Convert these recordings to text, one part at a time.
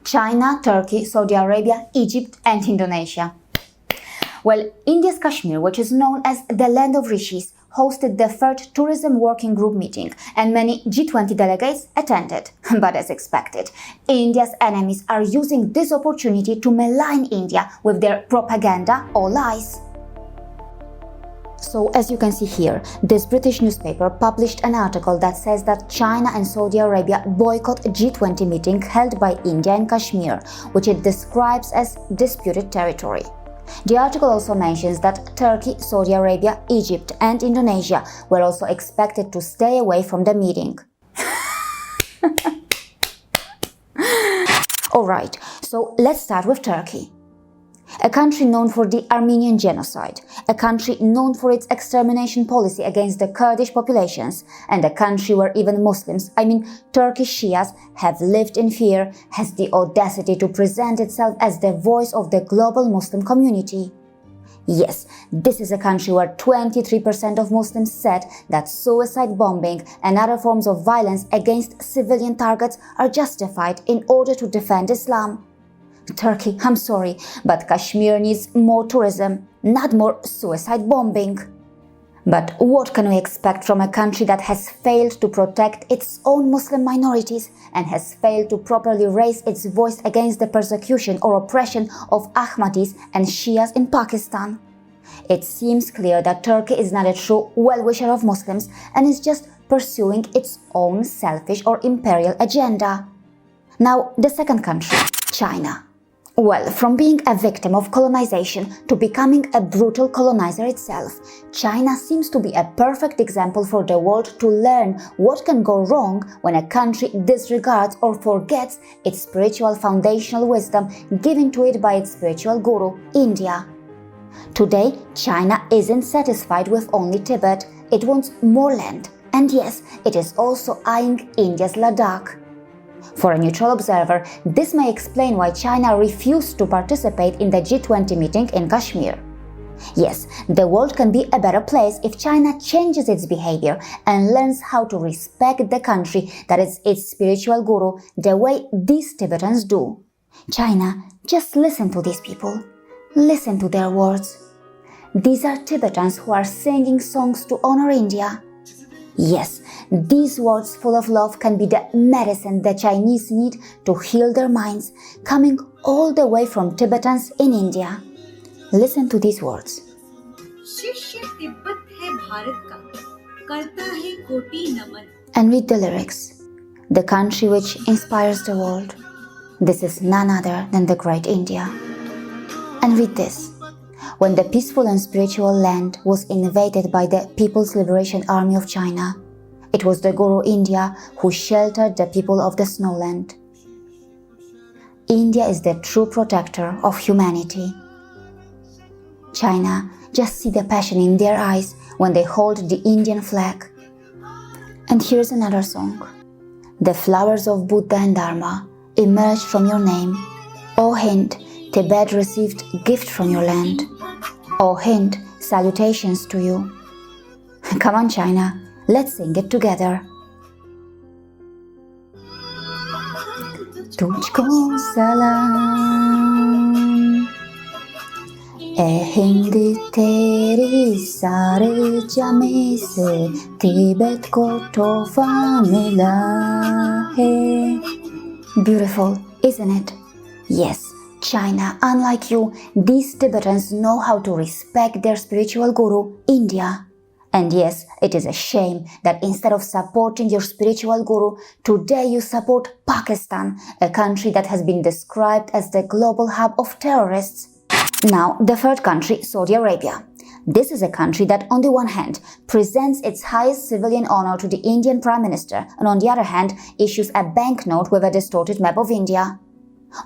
China, Turkey, Saudi Arabia, Egypt and Indonesia. Well, India's Kashmir, which is known as the land of Rishis, hosted the third Tourism Working Group meeting and many G20 delegates attended. But as expected, India's enemies are using this opportunity to malign India with their propaganda or lies. So, as you can see here, this British newspaper published an article that says that China and Saudi Arabia boycott a G20 meeting held by India in Kashmir, which it describes as disputed territory. The article also mentions that Turkey, Saudi Arabia, Egypt and Indonesia were also expected to stay away from the meeting. Alright, so let's start with Turkey. A country known for the Armenian genocide, a country known for its extermination policy against the Kurdish populations, and a country where even Muslims, Turkish Shias, have lived in fear, has the audacity to present itself as the voice of the global Muslim community. Yes, this is a country where 23% of Muslims said that suicide bombing and other forms of violence against civilian targets are justified in order to defend Islam. Turkey, I'm sorry, but Kashmir needs more tourism, not more suicide bombing. But what can we expect from a country that has failed to protect its own Muslim minorities and has failed to properly raise its voice against the persecution or oppression of Ahmadis and Shias in Pakistan? It seems clear that Turkey is not a true well-wisher of Muslims and is just pursuing its own selfish or imperial agenda. Now, the second country, China. Well, from being a victim of colonization to becoming a brutal colonizer itself, China seems to be a perfect example for the world to learn what can go wrong when a country disregards or forgets its spiritual foundational wisdom given to it by its spiritual guru, India. Today, China isn't satisfied with only Tibet, it wants more land. And yes, it is also eyeing India's Ladakh. For a neutral observer, this may explain why China refused to participate in the G20 meeting in Kashmir. Yes, the world can be a better place if China changes its behavior and learns how to respect the country that is its spiritual guru the way these Tibetans do. China, just listen to these people. Listen to their words. These are Tibetans who are singing songs to honor India. Yes, these words full of love can be the medicine the Chinese need to heal their minds, coming all the way from Tibetans in India. Listen to these words. And read the lyrics. The country which inspires the world. This is none other than the great India. And read this. When the peaceful and spiritual land was invaded by the People's Liberation Army of China, it was the Guru India who sheltered the people of the snowland. India is the true protector of humanity. China, just see the passion in their eyes when they hold the Indian flag. And here's another song. The flowers of Buddha and Dharma emerged from your name. O Hind, Tibet received gift from your land. O Hind, salutations to you. Come on, China, let's sing it together. Tujhko salam, ए हिंद तेरी सारे जमे से तिब्बत को तोहफा मिला है. Beautiful, isn't it? Yes. China, unlike you, these Tibetans know how to respect their spiritual guru, India. And yes, it is a shame that instead of supporting your spiritual guru, today you support Pakistan, a country that has been described as the global hub of terrorists. Now, the third country, Saudi Arabia. This is a country that, on the one hand, presents its highest civilian honor to the Indian Prime Minister, and on the other hand, issues a banknote with a distorted map of India.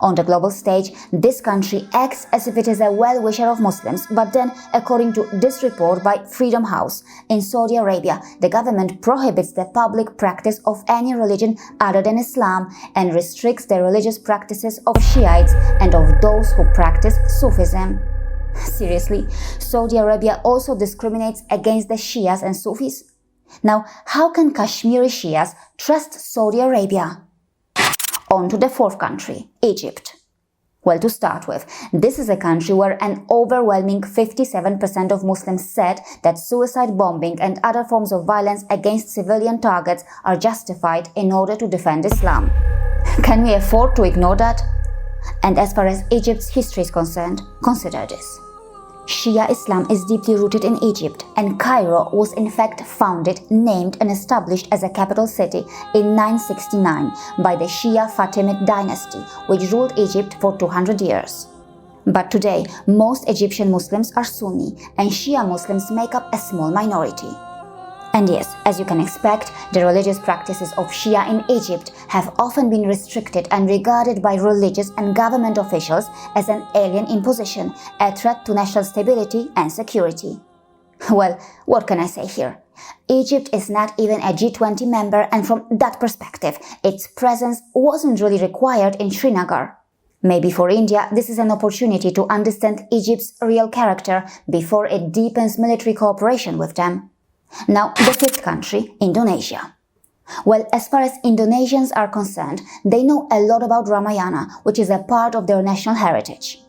On the global stage, this country acts as if it is a well-wisher of Muslims, but then, according to this report by Freedom House, in Saudi Arabia, the government prohibits the public practice of any religion other than Islam and restricts the religious practices of Shiites and of those who practice Sufism. Seriously, Saudi Arabia also discriminates against the Shias and Sufis. Now, how can Kashmiri Shias trust Saudi Arabia? On to the fourth country, Egypt. Well, to start with, this is a country where an overwhelming 57% of Muslims said that suicide bombing and other forms of violence against civilian targets are justified in order to defend Islam. Can we afford to ignore that? And as far as Egypt's history is concerned, consider this. Shia Islam is deeply rooted in Egypt, and Cairo was in fact founded, named and established as a capital city in 969 by the Shia Fatimid dynasty, which ruled Egypt for 200 years. But today, most Egyptian Muslims are Sunni, and Shia Muslims make up a small minority. And yes, as you can expect, the religious practices of Shia in Egypt have often been restricted and regarded by religious and government officials as an alien imposition, a threat to national stability and security. Well, what can I say here? Egypt is not even a G20 member, and from that perspective, its presence wasn't really required in Srinagar. Maybe for India, this is an opportunity to understand Egypt's real character before it deepens military cooperation with them. Now, the fifth country, Indonesia. Well, as far as Indonesians are concerned, they know a lot about Ramayana, which is a part of their national heritage.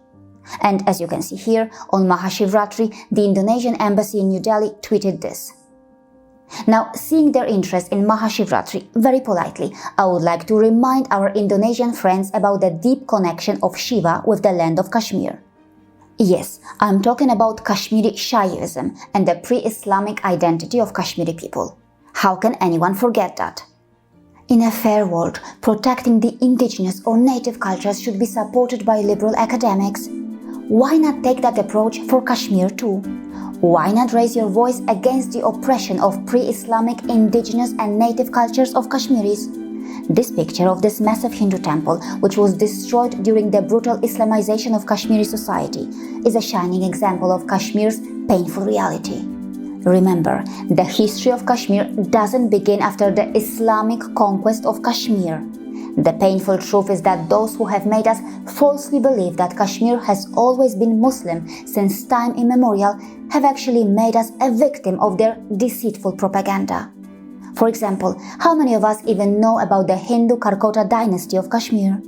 And as you can see here, on Mahashivratri, the Indonesian embassy in New Delhi tweeted this. Now, seeing their interest in Mahashivratri, very politely, I would like to remind our Indonesian friends about the deep connection of Shiva with the land of Kashmir. Yes, I'm talking about Kashmiri Shaivism and the pre-Islamic identity of Kashmiri people. How can anyone forget that? In a fair world, protecting the indigenous or native cultures should be supported by liberal academics. Why not take that approach for Kashmir too? Why not raise your voice against the oppression of pre-Islamic indigenous and native cultures of Kashmiris? This picture of this massive Hindu temple, which was destroyed during the brutal Islamization of Kashmiri society, is a shining example of Kashmir's painful reality. Remember, the history of Kashmir doesn't begin after the Islamic conquest of Kashmir. The painful truth is that those who have made us falsely believe that Kashmir has always been Muslim since time immemorial have actually made us a victim of their deceitful propaganda. For example, how many of us even know about the Hindu Karkota dynasty of Kashmir?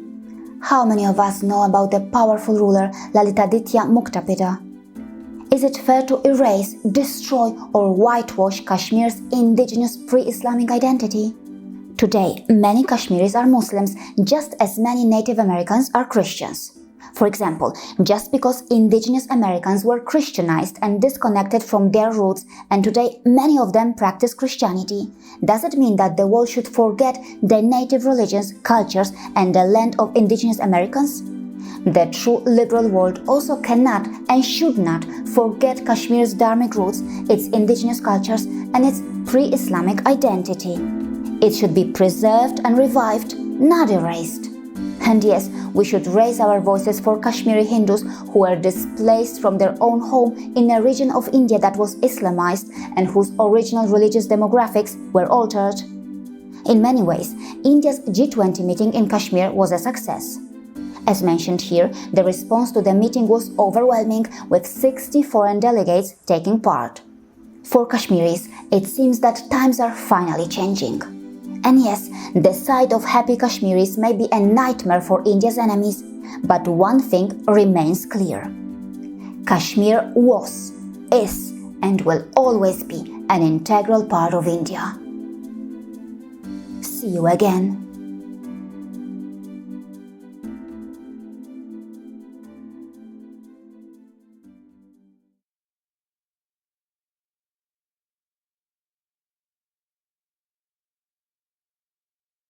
How many of us know about the powerful ruler Lalitaditya Muktapida? Is it fair to erase, destroy or whitewash Kashmir's indigenous pre-Islamic identity? Today, many Kashmiris are Muslims, just as many Native Americans are Christians. For example, just because indigenous Americans were Christianized and disconnected from their roots, and today many of them practice Christianity, does it mean that the world should forget their native religions, cultures, and the land of indigenous Americans? The true liberal world also cannot and should not forget Kashmir's dharmic roots, its indigenous cultures, and its pre-Islamic identity. It should be preserved and revived, not erased. And yes, we should raise our voices for Kashmiri Hindus who were displaced from their own home in a region of India that was Islamized and whose original religious demographics were altered. In many ways, India's G20 meeting in Kashmir was a success. As mentioned here, the response to the meeting was overwhelming, with 60 foreign delegates taking part. For Kashmiris, it seems that times are finally changing. And yes, the sight of happy Kashmiris may be a nightmare for India's enemies, but one thing remains clear. Kashmir was, is, and will always be an integral part of India. See you again.